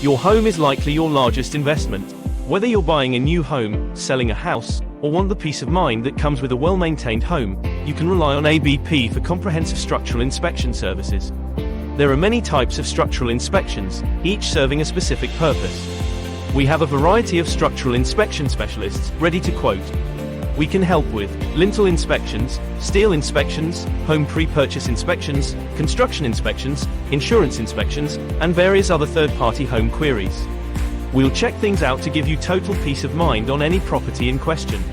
Your home is likely your largest investment. Whether you're buying a new home, selling a house, or want the peace of mind that comes with a well-maintained home, you can rely on ABP for comprehensive structural inspection services. There are many types of structural inspections, each serving a specific purpose. We have a variety of structural inspection specialists ready to quote. We can help with lintel inspections, steel inspections, home pre-purchase inspections, construction inspections, insurance inspections, and various other third-party home queries. We'll check things out to give you total peace of mind on any property in question.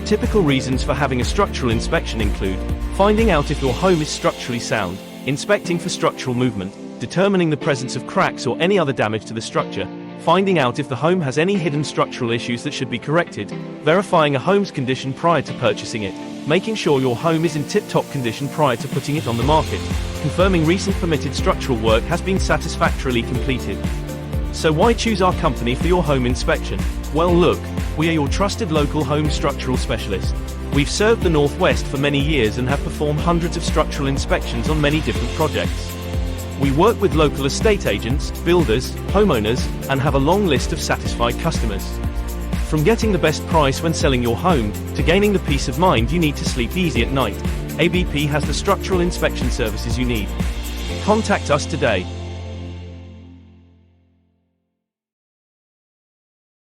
Typical reasons for having a structural inspection include finding out if your home is structurally sound, inspecting for structural movement, determining the presence of cracks or any other damage to the structure, finding out if the home has any hidden structural issues that should be corrected, verifying a home's condition prior to purchasing it, making sure your home is in tip-top condition prior to putting it on the market, confirming recent permitted structural work has been satisfactorily completed. So why choose our company for your home inspection? Well look, we are your trusted local home structural specialist. We've served the Northwest for many years and have performed hundreds of structural inspections on many different projects. We work with local estate agents, builders, homeowners, and have a long list of satisfied customers. From getting the best price when selling your home, to gaining the peace of mind you need to sleep easy at night, ABP has the structural inspection services you need. Contact us today.